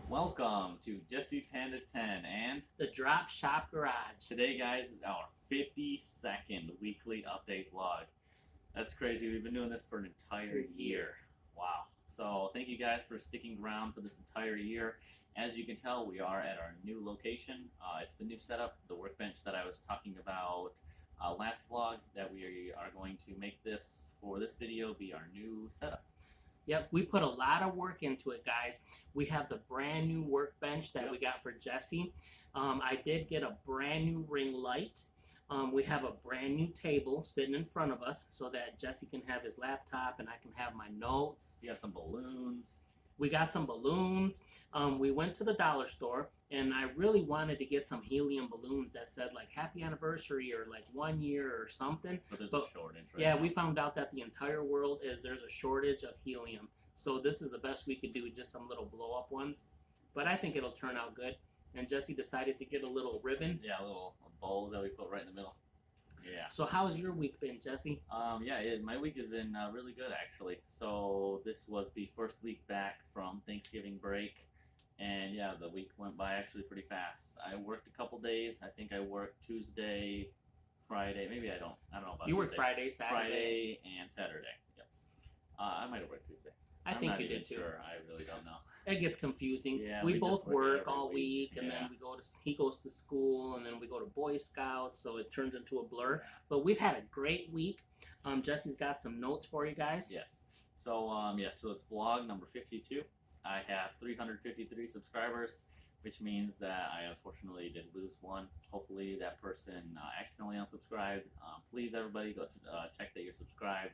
Welcome to Jesse Panda 10, and The Drop Shop Garage. today, guys, is our 52nd weekly update vlog. That's crazy. We've been doing this for an entire year. Wow. So, thank you guys for sticking around for this entire year. As you can tell, we are at our new location. It's the new setup, the workbench that I was talking about last vlog, that we are going to make this, for this video, be our new setup. Yep, we put a lot of work into it, guys. We have the brand new workbench that we got for Jesse. I did get a brand new ring light. We have a brand new table sitting in front of us so that Jesse can have his laptop and I can have my notes. We got some balloons. We got some balloons. We went to the dollar store and I really wanted to get some helium balloons that said like happy anniversary or like 1 year or something. But there's a shortage right Yeah, now. we found out that the entire world there's a shortage of helium. So this is the best we could do, just some little blow up ones. But I think it'll turn out good. And Jesse decided to get a little ribbon. Yeah, a little bow that we put right in the middle. Yeah. So how's your week been, Jesse? My week has been really good actually. So this was the first week back from Thanksgiving break, and yeah, the week went by actually pretty fast. I worked a couple days. I think I worked Tuesday, Friday. Maybe I don't know about. You Tuesday. worked Friday, Saturday. Friday and Saturday. Yep. I might have worked Tuesday. I I'm think not you even did too. sure. I really don't know. It gets confusing. Yeah, we we both just work work every all week. week, and Yeah. then he goes to school, and then we go to Boy Scouts, so it turns into a blur. But we've had a great week. Jesse's got some notes for you guys. Yes. So so it's vlog number 52. I have 353 subscribers, which means that I unfortunately did lose one. Hopefully that person accidentally unsubscribed. Please, everybody, go check that you're subscribed,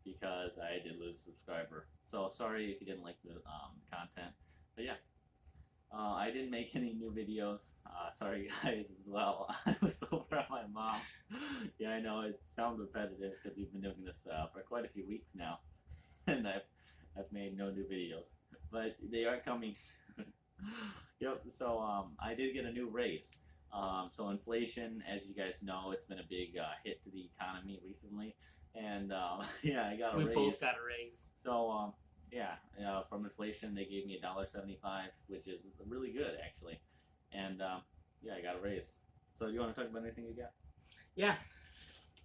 because I did lose a subscriber. So sorry if you didn't like the content, but yeah. I didn't make any new videos. Sorry guys as well. I was over at my mom's. Yeah, I know it sounds repetitive because we've been doing this for quite a few weeks now, and I've made no new videos, but they are coming soon. Yep. So I did get a new raise. So inflation, as you guys know, it's been a big hit to the economy recently, and yeah, I got a We raise. both got a raise. So from inflation, they gave me $1.75, which is really good actually, and yeah, I got a raise. So you want to talk about anything you got? Yeah.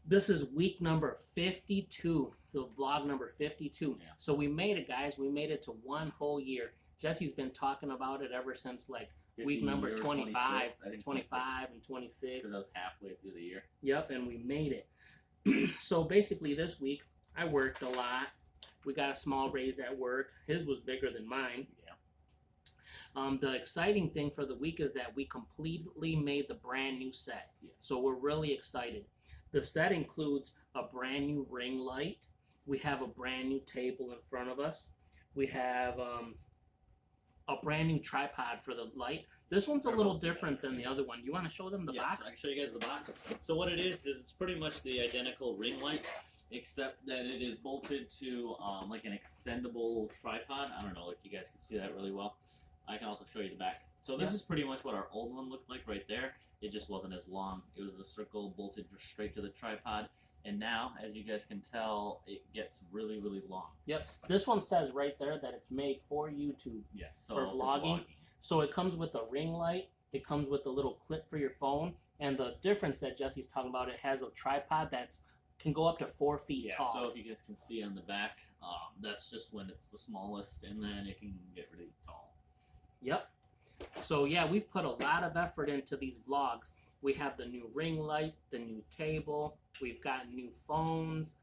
This is week number 52, the vlog number 52. Yeah. So we made it, guys. We made it to 1 whole year. Jesse's been talking about it ever since like week 50 number or 25, 26, I think 25 and 26. Because I was halfway through the year. Yep, and we made it. So basically this week, I worked a lot. We got a small raise at work. His was bigger than mine. Yeah. The exciting thing for the week is that we completely made the brand new set. Yes. So we're really excited. The set includes a brand new ring light. We have a brand new table in front of us. We have a brand new tripod for the light. This one's a little different than the other one. You want to show them the Yes, I box? can show you guys the box. So what it is it's pretty much the identical ring light, except that it is bolted to like an extendable tripod. I don't know if you guys can see that really well. I can also show you the back. So this is pretty much what our old one looked like right there. It just wasn't as long. It was the circle bolted straight to the tripod. And now, as you guys can tell, it gets really, really long. Yep. This one says right there that it's made for YouTube. Yes. So For vlogging. So it comes with a ring light. It comes with a little clip for your phone. And the difference that Jesse's talking about, it has a tripod that's can go up to 4 feet tall. So if you guys can see on the back, that's just when it's the smallest, and then it can get really tall. Yep. So yeah, we've put a lot of effort into these vlogs. We have the new ring light, the new table. We've got new phones.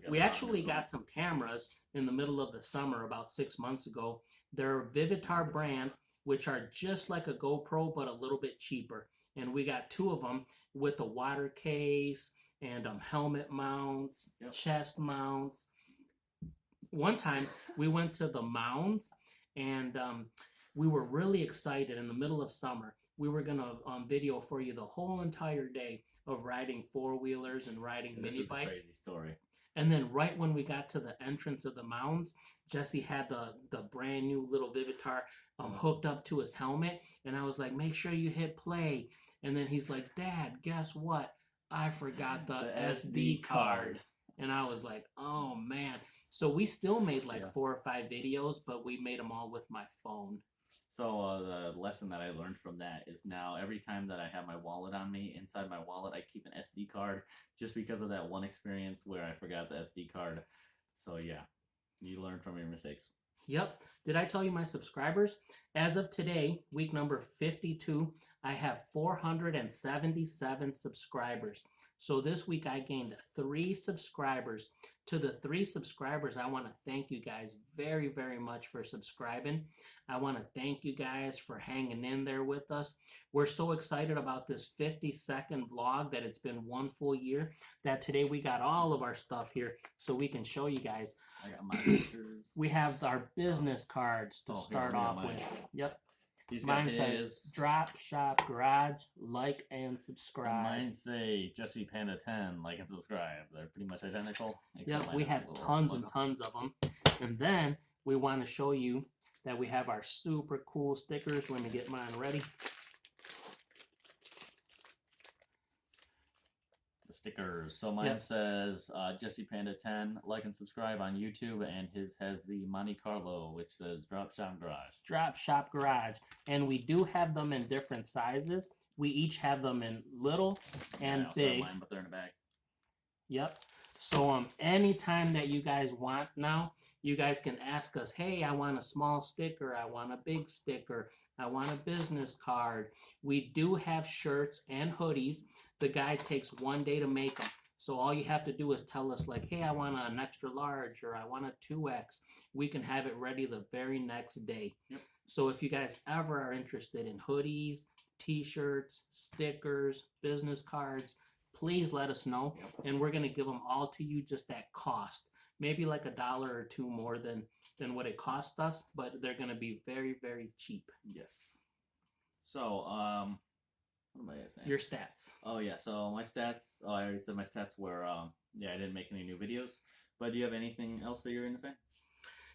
We actually got some cameras in the middle of the summer about 6 months ago. They're Vivitar brand, which are just like a GoPro but a little bit cheaper. And we got 2 of them with the water case and helmet mounts, chest mounts. One time we went to the mounds and we were really excited in the middle of summer. We were gonna video for you the whole entire day of riding 4-wheelers and riding mini This bikes. is a crazy story. And then right when we got to the entrance of the mounds, Jesse had the brand new little Vivitar hooked up to his helmet, and I was like, make sure you hit play. And then he's like, Dad, guess what? I forgot the SD card. And I was like, oh man. So we still made like 4 or 5 videos, but we made them all with my phone. So the lesson that I learned from that is now every time that I have my wallet on me, inside my wallet I keep an SD card, just because of that one experience where I forgot the SD card. So yeah, you learn from your mistakes. Yep. Did I tell you my subscribers? As of today, week number 52, I have 477 subscribers. So this week I gained 3 subscribers. To the 3 subscribers, I want to thank you guys very, very much for subscribing. I want to thank you guys for hanging in there with us. We're so excited about this 50-second vlog that it's been 1 full year that today we got all of our stuff here so we can show you guys. I got my pictures. We have our business cards to Oh, here, start we got off mine. with. Yep. He's got Mine says his. Drop Shop Garage, like and And subscribe. mine say Jesse Panda 10, like and subscribe. They're pretty much identical. except Yep, mine we has a have little tons logo. and tons of them. And then we want to show you that we have our super cool stickers. Let me get mine ready. The stickers. So mine Yep. says Jesse Panda 10, like and subscribe on YouTube, and his has the Monte Carlo, which says Drop Shop Garage. Drop Shop Garage. And we do have them in different sizes. We each have them in little and I also have big. mine, but they're in a bag. Yep. So anytime that you guys want now, you guys can ask us, hey, I want a small sticker, I want a big sticker, I want a business card. We do have shirts and hoodies. The guy takes 1 day to make them. So all you have to do is tell us like, hey, I want an extra large or I want a 2X. We can have it ready the very next day. Yep. So if you guys ever are interested in hoodies, t-shirts, stickers, business cards, please let us know. Yep. And we're gonna give them all to you just at cost. Maybe like $1 or $2 more than what it cost us, but they're gonna be very, very cheap. Yes. So, what am I saying? Your stats. Oh yeah, so my stats. Oh, I already said my stats were. Yeah, I didn't make any new videos. But do you have anything else that you're gonna say?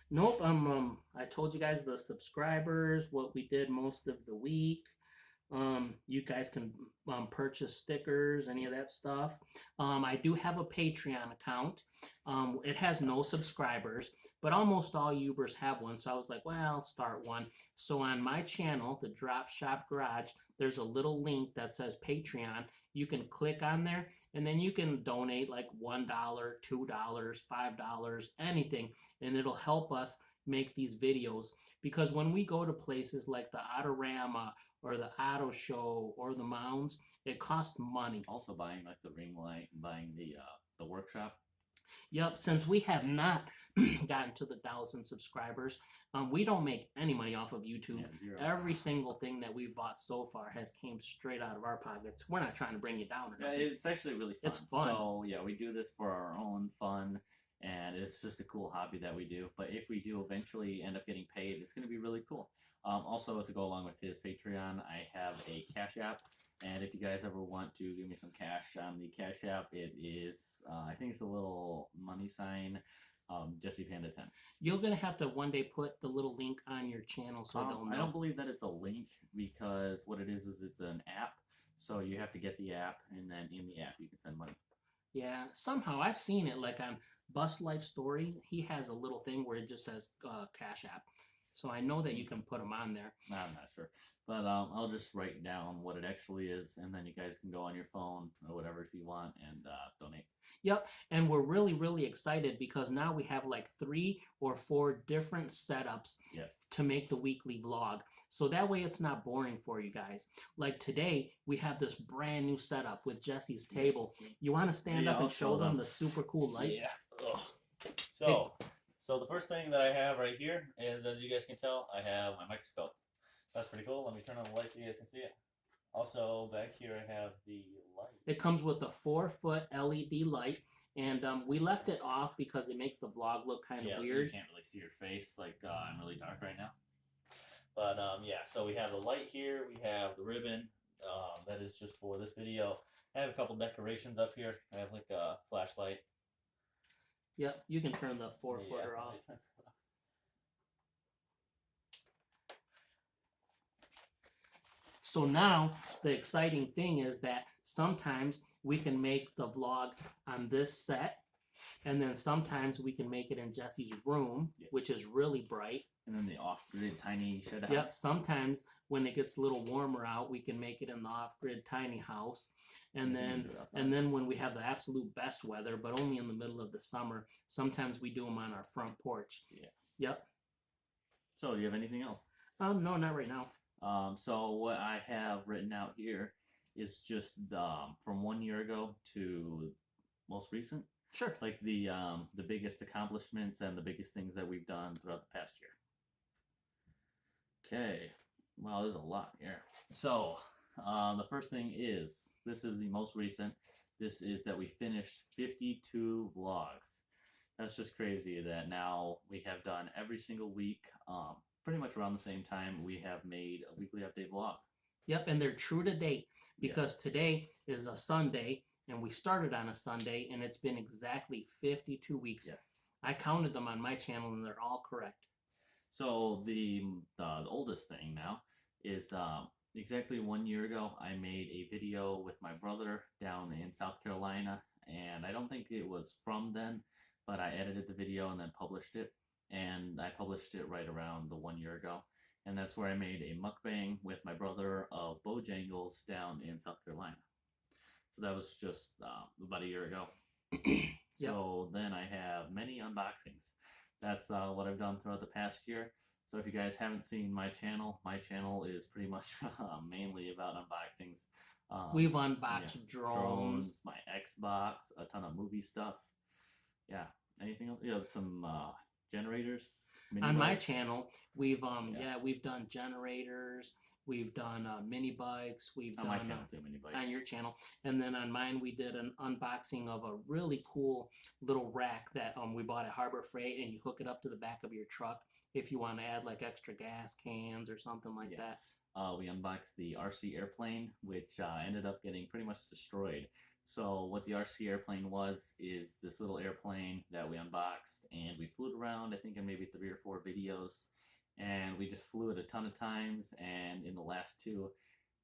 Nope. I told you guys the subscribers, what we did most of the week. You guys can purchase stickers, any of that stuff. I do have a Patreon account. It has no subscribers, but almost all Ubers have one. So I was like, well, I'll start one. So on my channel, the Drop Shop Garage, there's a little link that says Patreon. You can click on there, and then you can donate like $1, $2, $5, anything, and it'll help us make these videos. Because when we go to places like the Autorama or the Auto Show or the Mounds, it costs money. Also buying like the ring light, buying the workshop. Yep, since we have not gotten to the 1,000 subscribers, we don't make any money off of YouTube. Yeah, zero. Every single thing that we've bought so far has came straight out of our pockets. We're not trying to bring you down or Yeah, nothing. it's actually really fun. It's fun. So yeah, we do this for our own fun, and it's just a cool hobby that we do. But if we do eventually end up getting paid, it's going to be really cool. Also, to go along with his Patreon, I have a Cash App, and if you guys ever want to give me some cash on the Cash App, it is I think it's a little money sign, Jesse Panda 10. You're gonna have to one day put the little link on your channel so they'll know. I don't believe that it's a link, because what it is it's an app. So you have to get the app, and then in the app you can send money. Yeah, somehow I've seen it like on Bus Life Story. He has a little thing where it just says Cash App. So I know that you can put them on there. I'm not sure, but I'll just write down what it actually is, and then you guys can go on your phone or whatever if you want and donate. Yep, and we're really, really excited because now we have like 3 or 4 different setups Yes. to make the weekly vlog. So that way it's not boring for you guys. Like today, we have this brand new setup with Jesse's table. Yes. You want to stand Yeah, up and I'll show show them them. the super cool light? Yeah. Ugh. So the first thing that I have right here is, as you guys can tell, I have my microscope. That's pretty cool. Let me turn on the light so you guys can see it. Also, back here I have the light. It comes with a 4-foot LED light, and we left it off because it makes the vlog look kind of Yeah, weird. you can't really see your face. Like I'm really dark right now. But yeah, so we have the light here. We have the ribbon. That is just for this video. I have a couple decorations up here. I have like a flashlight. Yep, you can turn the 4-footer off. So now the exciting thing is that sometimes we can make the vlog on this set, And then sometimes we can make it in Jesse's room, Yes. which is really bright. And then the off-grid tiny shed house. Yep. Sometimes when it gets a little warmer out, we can make it in the off-grid tiny house. And then when we have the absolute best weather, but only in the middle of the summer, sometimes we do them on our front porch. Yeah. Yep. So, do you have anything else? No, not right now. So what I have written out here is just from 1 year ago to most recent, Sure. like the biggest accomplishments and the biggest things that we've done throughout the past year. Okay, wow, there's a lot here. So the first thing is, this is the most recent. This is that we finished 52 vlogs. That's just crazy that now we have done every single week, pretty much around the same time, we have made a weekly update vlog. Yep, and they're true to date because today is a Sunday and we started on a Sunday and it's been exactly 52 weeks. Yes. I counted them on my channel and they're all correct. So the oldest thing now is exactly 1 year ago, I made a video with my brother down in South Carolina, and I don't think it was from then, but I edited the video and then published it, and I published it right around the 1 year ago, and that's where I made a mukbang with my brother of Bojangles down in South Carolina. So that was just about a year ago. So then I have many unboxings. That's what I've done throughout the past year. So if you guys haven't seen my channel is pretty much mainly about unboxings. We've unboxed drones, my Xbox, a ton of movie stuff. Yeah, anything else? Yeah, some generators. On my channel, we've we've done generators, we've done mini bikes, we've on done my channel too, mini bikes. on your channel, and then on mine we did an unboxing of a really cool little rack that we bought at Harbor Freight, and you hook it up to the back of your truck if you want to add like extra gas cans or something like that. We unboxed the RC airplane, which ended up getting pretty much destroyed. So what the RC airplane is this little airplane that we unboxed, and we flew it around, I think in maybe 3 or 4 videos, and we just flew it a ton of times, and in the last 2,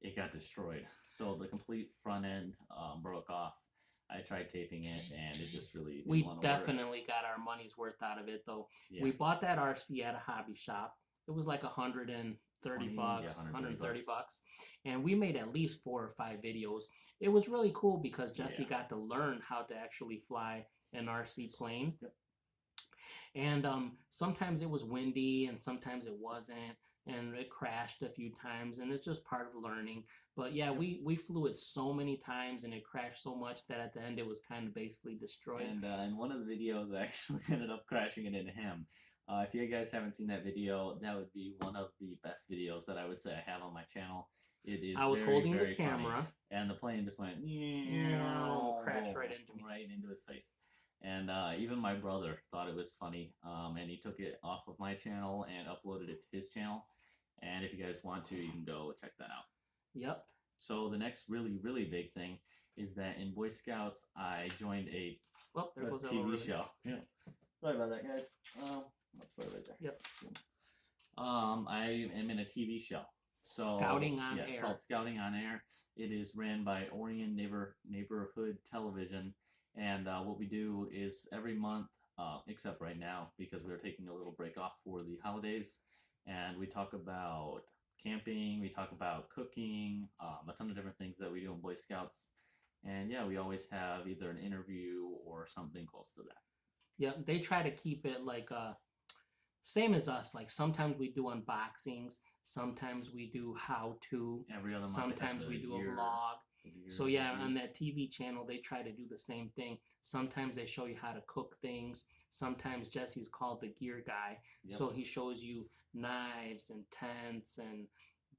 it got destroyed. So the complete front end broke off. I tried taping it, and it just really didn't We want to definitely got our money's worth out of it, though. Yeah. We bought that RC at a hobby shop. It was like $130 bucks, $130 bucks, and we made at least 4 or 5 videos. It was really cool because Jesse got to learn how to actually fly an RC plane. Yep. And sometimes it was windy and sometimes it wasn't, and it crashed a few times, and it's just part of learning. But yeah, we flew it so many times and it crashed so much that at the end it was kind of basically destroyed. And in one of the videos, I actually ended up crashing it into him. If you guys haven't seen that video, that would be one of the best videos that I would say I have on my channel. It is. I was very, holding very the camera, funny, and the plane just went crashed right into me, right into his face. And even my brother thought it was funny, and he took it off of my channel and uploaded it to his channel. And if you guys want to, you can go check that out. Yep. So the next really big thing is that in Boy Scouts, I joined a TV show. Yeah. Sorry about that, guys. Let's put it right there. Yep. I am in a TV show. So Scouting on Air. It's called Scouting on Air. It is ran by Orion Neighborhood Television, and what we do is every month, except right now because we're taking a little break off for the holidays, and we talk about camping, we talk about cooking, a ton of different things that we do in Boy Scouts, and yeah, we always have either an interview or something close to that. Yeah, they try to keep it like same as us. Like sometimes we do unboxings, sometimes we do how to, Every other month, sometimes we do a vlog. So yeah, on that TV channel, they try to do the same thing. Sometimes they show you how to cook things. Sometimes Jesse's called the gear guy, so he shows you knives and tents and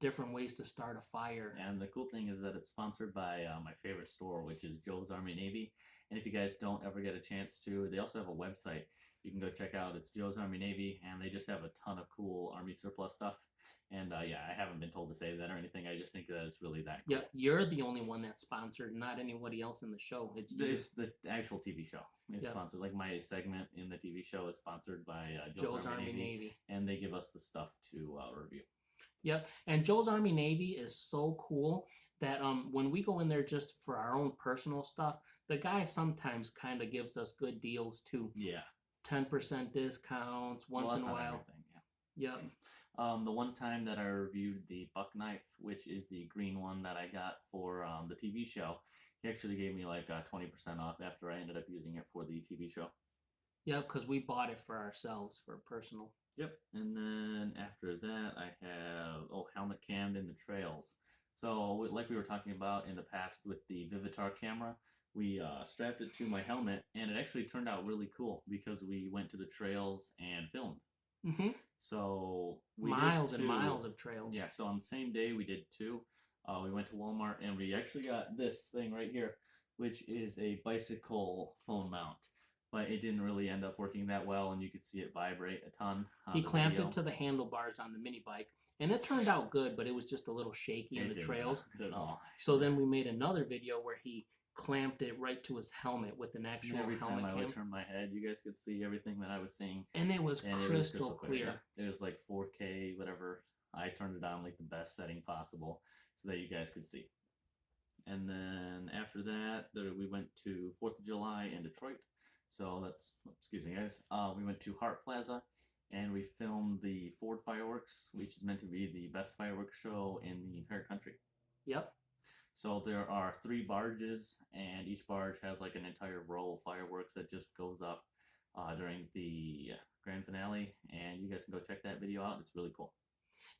different ways to start a fire. And the cool thing is that it's sponsored by my favorite store, which is Joe's Army Navy. And if you guys don't ever get a chance to, they also have a website you can go check out. It's Joe's Army Navy, and they just have a ton of cool Army surplus stuff. And yeah, I haven't been told to say that or anything. I just think that it's really that cool. Yeah, you're the only one that's sponsored, not anybody else in the show. It's the actual TV show. It's sponsored. Like my segment in the TV show is sponsored by Joe's Army Navy, and they give us the stuff to review. Yep, and Joe's Army Navy is so cool that when we go in there just for our own personal stuff, the guy sometimes kind of gives us good deals too. Yeah. 10% discounts once Well, in that's a on while. everything, yeah. Yep. The one time that I reviewed the buck knife, which is the green one that I got for the TV show, he actually gave me like 20% off after I ended up using it for the TV show. Yep, because we bought it for ourselves for personal. Yep. And then after that, I have helmet cammed in the trails. So like we were talking about in the past with the Vivitar camera, we strapped it to my helmet, and it actually turned out really cool because we went to the trails and filmed. Mm-hmm. So we Miles did and two. miles of trails. Yeah. So on the same day we did two. We went to Walmart and we actually got this thing right here, which is a bicycle phone mount. But it didn't really end up working that well, and you could see it vibrate a ton. He clamped it to the handlebars on the mini bike, and it turned out good, but it was just a little shaky in the trails. Not good at all. So then we made another video where he clamped it right to his helmet with an actual And every time helmet I would cam, turn my head, you guys could see everything that I was seeing. and it was And crystal clear. It was like 4K, whatever. I turned it on like the best setting possible so that you guys could see. And then after that, we went to 4th of July in Detroit. So excuse me, guys. We went to Hart Plaza and we filmed the Ford fireworks, which is meant to be the best fireworks show in the entire country. Yep. So there are 3 barges, and each barge has like an entire row of fireworks that just goes up during the grand finale. And you guys can go check that video out. It's really cool.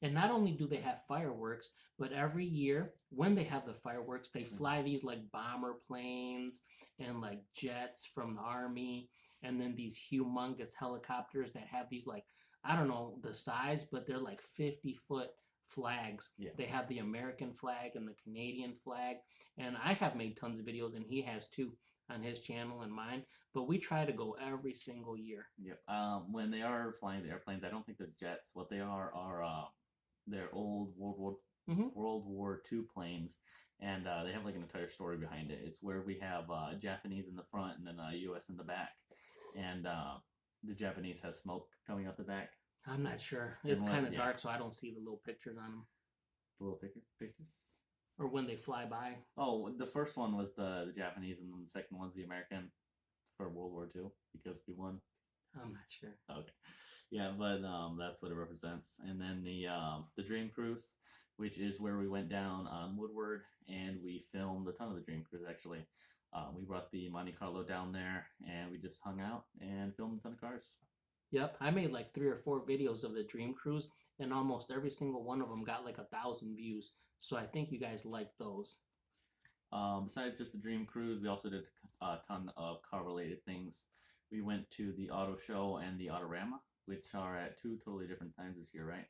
And not only do they have fireworks, but every year when they have the fireworks, they fly these like bomber planes and like jets from the army, and then these humongous helicopters that have these like, I don't know the size, but they're like 50-foot flags. Yeah. They have the American flag and the Canadian flag, and I have made tons of videos, and he has too on his channel and mine, but we try to go every single year. Yep. When they are flying the airplanes, I don't think they're jets. What they are they're old World War II planes, and they have like an entire story behind it. It's where we have Japanese in the front and then U.S. in the back, and the Japanese has smoke coming out the back. I'm not sure. It's kind of dark, so I don't see the little pictures on them. The little pictures? Or when they fly by. Oh, the first one was the Japanese, and then the second one's the American for World War II because we won. I'm not sure. Okay, yeah, but that's what it represents. And then the Dream Cruise, which is where we went down on Woodward and we filmed a ton of the Dream Cruise. Actually, we brought the Monte Carlo down there and we just hung out and filmed a ton of cars. Yep, I made like 3 or 4 videos of the Dream Cruise, and almost every single one of them got like 1,000 views. So I think you guys like those. Besides just the Dream Cruise, we also did a ton of car-related things. We went to the auto show and the Autorama, which are at 2 totally different times this year, right?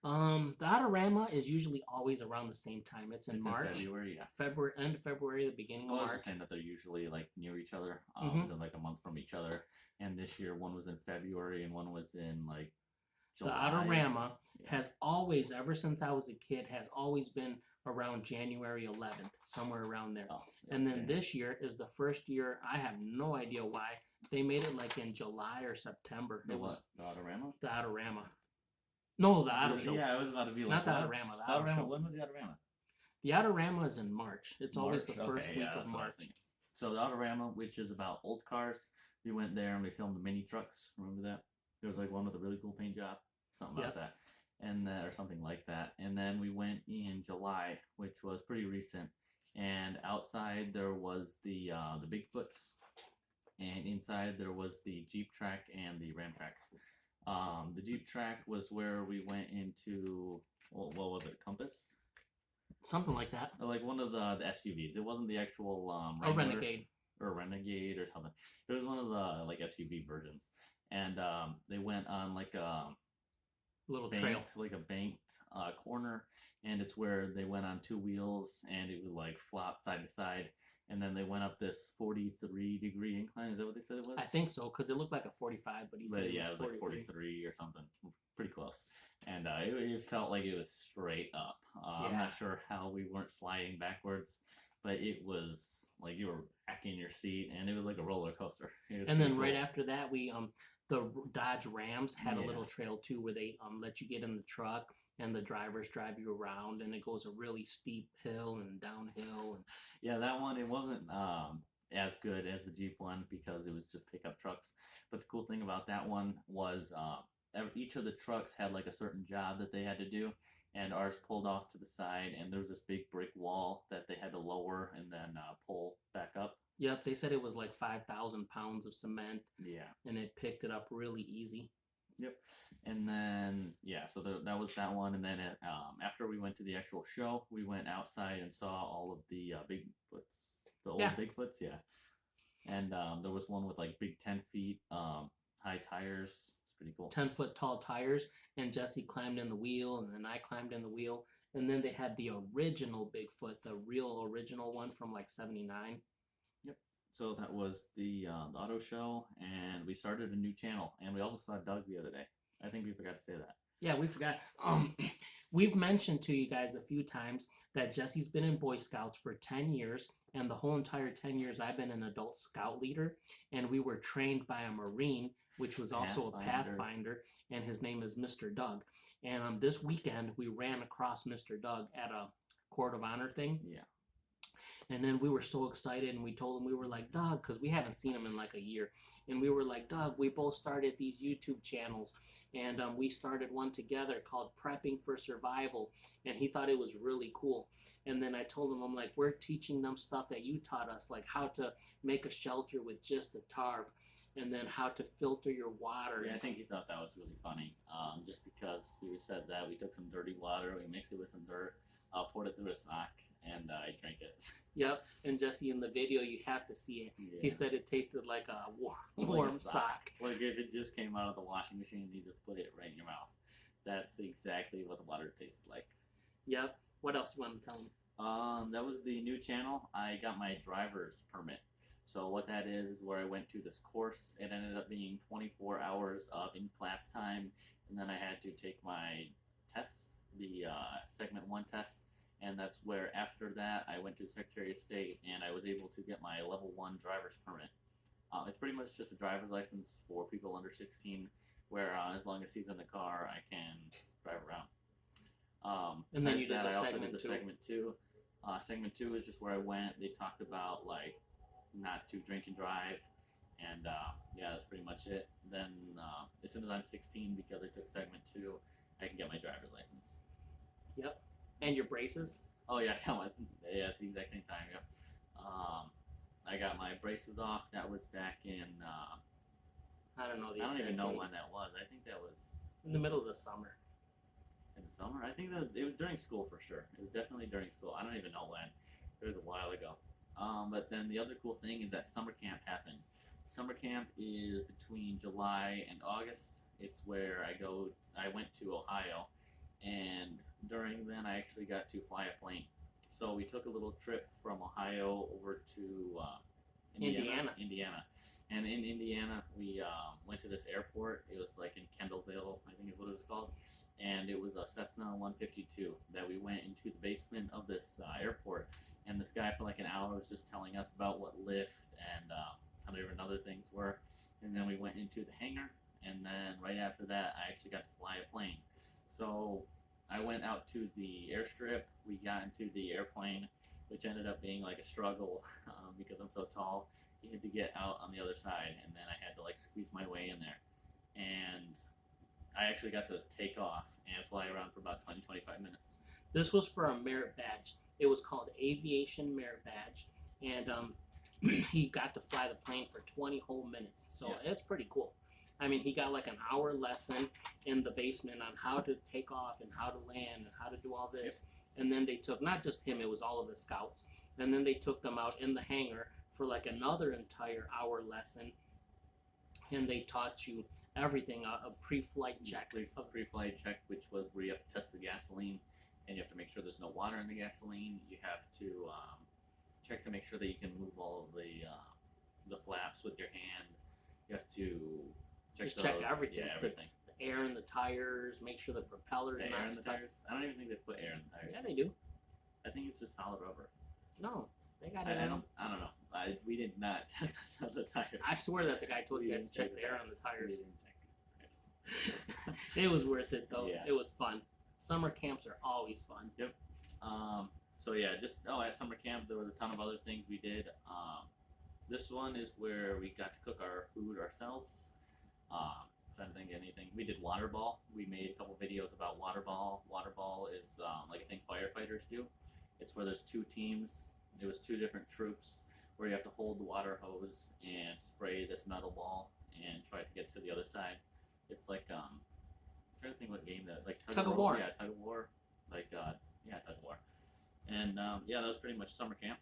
The Autorama is usually always around the same time. It's in March. In February, yeah. End of February, the beginning of I was March. just saying that they're usually like near each other, within like a month from each other. And this year, one was in February and one was in like July. The Autorama has always, ever since I was a kid, has always been around January 11th, somewhere around there. Oh, and then this year is the first year, I have no idea why, they made it like in July or September. The what? The Autorama? The Autorama. No, the Auto Show. Yeah, I was about to be like, not the Autorama. The Auto Show. When was the Autorama? The Autorama is in March. It's always the first week of March. So the Autorama, which is about old cars, we went there and we filmed the mini trucks. Remember that? There was like one with a really cool paint job, something about that, and or something like that. And then we went in July, which was pretty recent. And outside there was the Bigfoots, and inside there was the Jeep track and the Ram track. The Jeep track was where we went into what was it? Compass. Something like that. Like one of the SUVs. It wasn't the actual a Renegade. Or Renegade or something. It was one of the like SUV versions. And they went on like a little trail, like a banked corner, and it's where they went on 2 wheels and it would like flop side to side. And then they went up this 43-degree incline. Is that what they said it was? I think so, because it looked like a 45, but he said it was like 43 or something. Pretty close. And it felt like it was straight up. I'm not sure how we weren't sliding backwards, but it was like you were back in your seat, and it was like a roller coaster. And then right after that, we the Dodge Rams had a little trail too, where they let you get in the truck and the drivers drive you around, and it goes a really steep hill and downhill. And Yeah, that one it wasn't as good as the Jeep one because it was just pickup trucks. But the cool thing about that one was each of the trucks had like a certain job that they had to do, and ours pulled off to the side, and there was this big brick wall that they had to lower and then pull back up. yep, they said it was like 5,000 pounds of cement, Yeah. and it picked it up really easy. Yep. And then yeah, so that was that one, and then after we went to the actual show, we went outside and saw all of the Bigfoots, the old Yeah. Bigfoots, yeah. And there was one with like big 10 feet high tires. It's pretty cool. 10-foot tall tires, and Jesse climbed in the wheel, and then I climbed in the wheel, and then they had the original Bigfoot, the real original one from like '79. So that was the auto show, and we started a new channel, and we also saw Doug the other day. I think we forgot to say that. Yeah, we forgot. We've mentioned to you guys a few times that Jesse's been in Boy Scouts for 10 years, and the whole entire 10 years I've been an adult scout leader, and we were trained by a Marine, which was also a Pathfinder, and his name is Mr. Doug. And this weekend we ran across Mr. Doug at a Court of Honor thing. Yeah. And then we were so excited, and we told him, we were like, Doug, because we haven't seen him in like a year. And we were like, Doug, we both started these YouTube channels, and we started one together called Prepping for Survival. And he thought it was really cool. And then I told him, I'm like, we're teaching them stuff that you taught us, like how to make a shelter with just a tarp, and then how to filter your water. Yeah, I think he thought that was really funny. Just because we said that we took some dirty water, we mixed it with some dirt, poured it through a sock, and I drank it. Yep, and Jesse, in the video, you have to see it. Yeah. He said it tasted like a Like warm a sock. Like if it just came out of the washing machine and you just put it right in your mouth. That's exactly what the water tasted like. Yep. What else you want to tell him? That was the new channel. I got my driver's permit. So what that is where I went to this course. It ended up being 24 hours of in-class time, and then I had to take my tests, the segment 1 test. And that's where after that I went to the Secretary of State and I was able to get my level 1 driver's permit. It's pretty much just a driver's license for people under 16 where as long as he's in the car I can drive around. And then you did that, the I also segment did the 2. segment 2. Segment 2 is just where I went. They talked about like not to drink and drive, and yeah, that's pretty much it. Then as soon as I'm 16, because I took segment 2, I can get my driver's license. Yep. And your braces? Oh yeah, at the exact same time. Yeah. I got my braces off. That was back in. I don't know the I don't exact even know date. when that was. I think that was In the middle of the summer. in the summer. I think that it was during school for sure. It was definitely during school. I don't even know when. It was a while ago. But then the other cool thing is that summer camp happened. Summer camp is between July and August. It's where I went to Ohio, and during then I actually got to fly a plane. So we took a little trip from Ohio over to Indiana. And in Indiana, we went to this airport. It was like in Kendallville, I think is what it was called. And it was a Cessna 152 that we went into the basement of this airport. And this guy for like an hour was just telling us about what Lyft and how different other things were. And then we went into the hangar. And then right after that, I actually got to fly a plane. So I went out to the airstrip. We got into the airplane, which ended up being like a struggle because I'm so tall. You had to get out on the other side, and then I had to like squeeze my way in there. And I actually got to take off and fly around for about 20-25 minutes. This was for a merit badge. It was called Aviation Merit Badge, and he got to fly the plane for 20 whole minutes. So Yeah. it's pretty cool. I mean, he got like an hour lesson in the basement on how to take off and how to land and how to do all this. And then they took, not just him, it was all of the scouts. And then they took them out in the hangar for like another entire hour lesson. And they taught you everything, a pre-flight check. Pre-flight check, which was where you have to test the gasoline, and you have to make sure there's no water in the gasoline. You have to check to make sure that you can move all of the flaps with your hand. You have to check everything. Yeah, everything. The air in the tires, make sure the propeller's The air not in the stuck. tires. I don't even think they put air in the tires. Yeah, they do. I think it's just solid rubber. No, they got I it. don't know. We did not check the tires. I swear that the guy told you We guys to didn't check the air on the We tires. didn't check the tires. It was worth it though. Yeah. It was fun. Summer camps are always fun. So yeah, just at summer camp there was a ton of other things we did. This one is where we got to cook our food ourselves. Trying to think of anything. We did water ball. We made a couple videos about water ball. Water ball is like a thing firefighters do. It's where there's two teams. It was two different troops where you have to hold the water hose and spray this metal ball and try to get to the other side. It's like I'm trying to think what game that, like Tug of war. Yeah, tug of war. Like tug of war. And that was pretty much summer camp.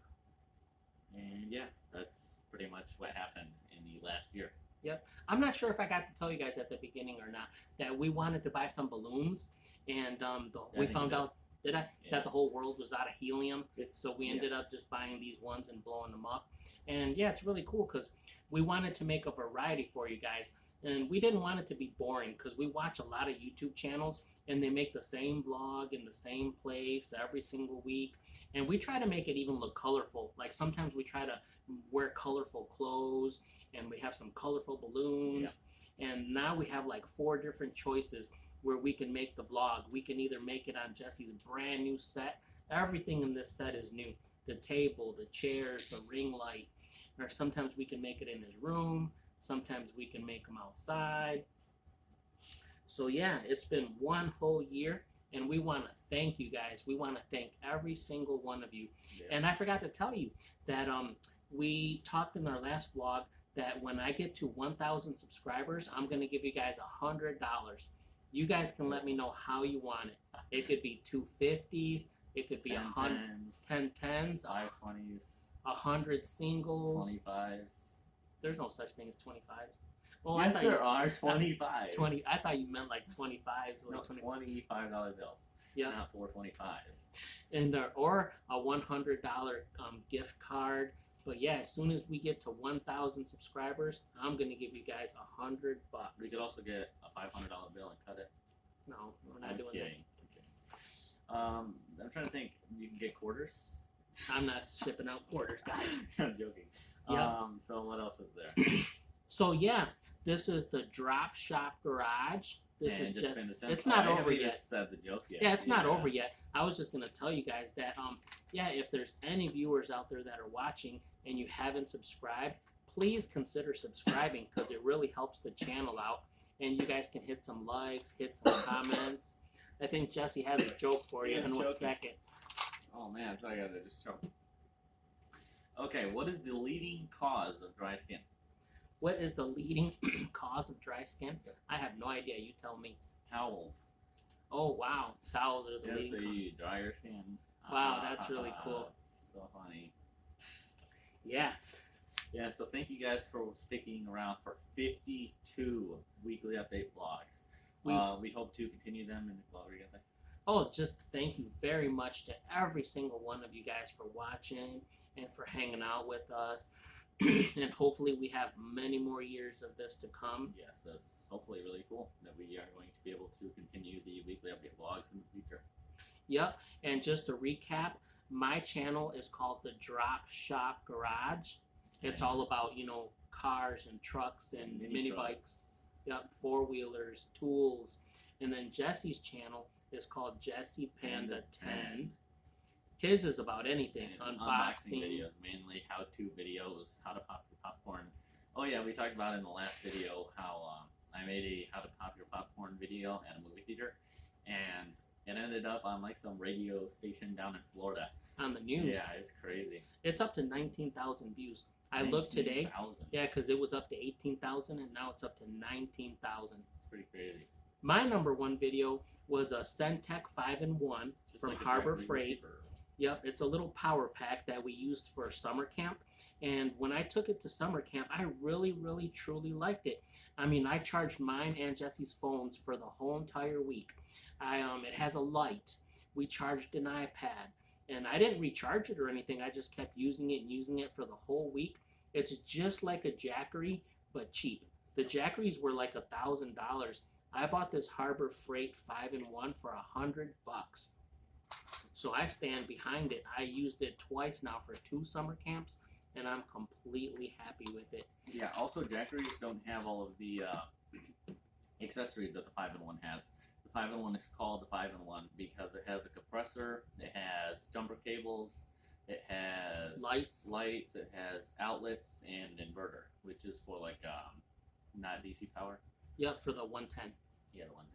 And yeah, that's pretty much what happened in the last year. Yep. I'm not sure if I got to tell you guys at the beginning or not that we wanted to buy some balloons, and we found out that the whole world was out of helium. So we ended up just buying these ones and blowing them up. And yeah, it's really cool because we wanted to make a variety for you guys. And we didn't want it to be boring because we watch a lot of YouTube channels and they make the same vlog in the same place every single week. And we try to make it even look colorful. Like sometimes we try to wear colorful clothes and we have some colorful balloons. Yeah. And now we have like 4 different choices where we can make the vlog. We can either make it on Jesse's brand new set. Everything in this set is new. The table, the chairs, the ring light. Or sometimes we can make it in his room. Sometimes we can make them outside. So yeah, it's been one whole year, and we want to thank you guys. We want to thank every single one of you. Yeah. And I forgot to tell you that we talked in our last vlog that when I get to 1,000 subscribers, I'm going to give you guys $100. You guys can let me know how you want it. It could be 250s. It could be 10 tens, 5 20s, 100 singles, 25s. There's no such thing as 25s. Well, yes, there are 25s. 20. I thought you meant like 25s. No, $25 bills. Yeah. Not 425s. And or a $100 gift card. But yeah, as soon as we get to 1,000 subscribers, I'm gonna give you guys $100. We could also get a $500 bill and cut it. No, we're not doing that. I'm trying to think. You can get quarters. I'm not shipping out quarters, guys. I'm joking. Yep. So what else is there? So yeah, this is the Drop Shop Garage. This is just it's not over yet. Said the joke yet. Yeah, it's not over yet. I was just gonna tell you guys that if there's any viewers out there that are watching and you haven't subscribed, please consider subscribing because it really helps the channel out. And you guys can hit some likes, hit some comments. I think Jesse has a joke for you in 1 second. Oh man, so I gotta just choke. Okay, what is the leading cause of dry skin? What is the leading cause of dry skin? I have no idea. You tell me. Towels. Oh wow, towels are the leading cause. So you dry your skin. Wow, that's really cool. That's so funny. Yeah. Yeah, so thank you guys for sticking around for 52 weekly update vlogs. We hope to continue them. And what were you gonna say? Oh, just thank you very much to every single one of you guys for watching and for hanging out with us. And hopefully we have many more years of this to come. Yes, that's hopefully really cool that we are going to be able to continue the weekly update vlogs in the future. Yep, and just to recap, my channel is called the Drop Shop Garage. It's all about, cars and trucks and mini bikes. Yep, 4-wheelers, tools. And then Jesse's channel is called Jesse Panda 10. His is about anything, unboxing videos, mainly how-to videos, how to pop your popcorn. Oh yeah, we talked about in the last video how I made a how to pop your popcorn video at a movie theater, and it ended up on like some radio station down in Florida. On the news. Yeah, it's crazy. It's up to 19,000 views. I looked today. Yeah, because it was up to 18,000 and now it's up to 19,000. It's pretty crazy. My #1 video was a Centec 5-in-1 from like Harbor Freight. Yep, it's a little power pack that we used for summer camp. And when I took it to summer camp, I really, really, truly liked it. I mean, I charged mine and Jesse's phones for the whole entire week. It has a light. We charged an iPad. And I didn't recharge it or anything. I just kept using it and using it for the whole week. It's just like a Jackery, but cheap. The Jackeries were like $1,000. I bought this Harbor Freight 5-in-1 for $100. So I stand behind it. I used it twice now for 2 summer camps, and I'm completely happy with it. Yeah, also Jackeries don't have all of the accessories that the 5-in-1 has. The 5-in-1 is called the 5-in-1 because it has a compressor, it has jumper cables, it has Lights. it has outlets, and an inverter, which is for like not DC power. Yep, for the 110. Yeah, the one.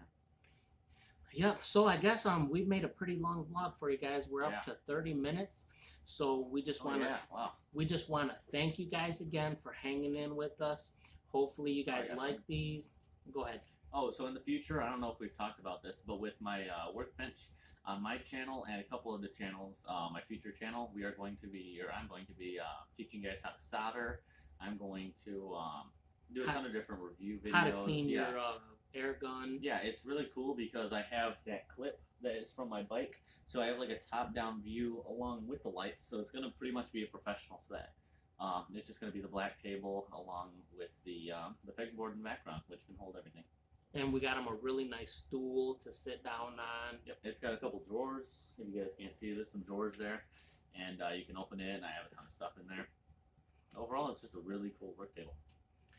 Yep. So I guess we've made a pretty long vlog for you guys. We're up Yeah. to 30 minutes. So we just want to Wow. we just want to thank you guys again for hanging in with us. Hopefully you guys yeah. like these. Go ahead. Oh, so in the future, I don't know if we've talked about this, but with my workbench on my channel and a couple of the channels, my future channel, I'm going to be teaching you guys how to solder. I'm going to do a ton of different review videos. How to clean your air gun. Yeah, it's really cool because I have that clip that is from my bike, so I have like a top-down view along with the lights. So it's gonna pretty much be a professional set. It's just gonna be the black table along with the pegboard in the background, which can hold everything. And we got him a really nice stool to sit down on. Yep, it's got a couple drawers. If you guys can't see, there's some drawers there, and you can open it. And I have a ton of stuff in there. Overall, it's just a really cool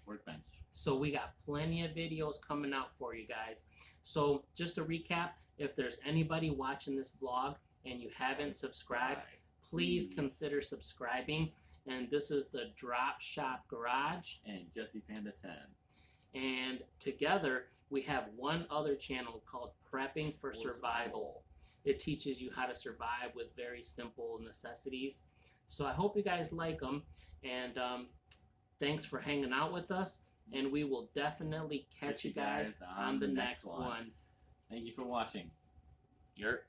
workbench. So we got plenty of videos coming out for you guys. So just to recap, if there's anybody watching this vlog and you haven't subscribed, please consider subscribing. And this is the Drop Shop Garage And Jesse Panda 10. And together we have one other channel called Prepping for Survival. It teaches you how to survive with very simple necessities. So I hope you guys like them. And thanks for hanging out with us. And we will definitely catch you guys on the next one. Thank you for watching. Yurt.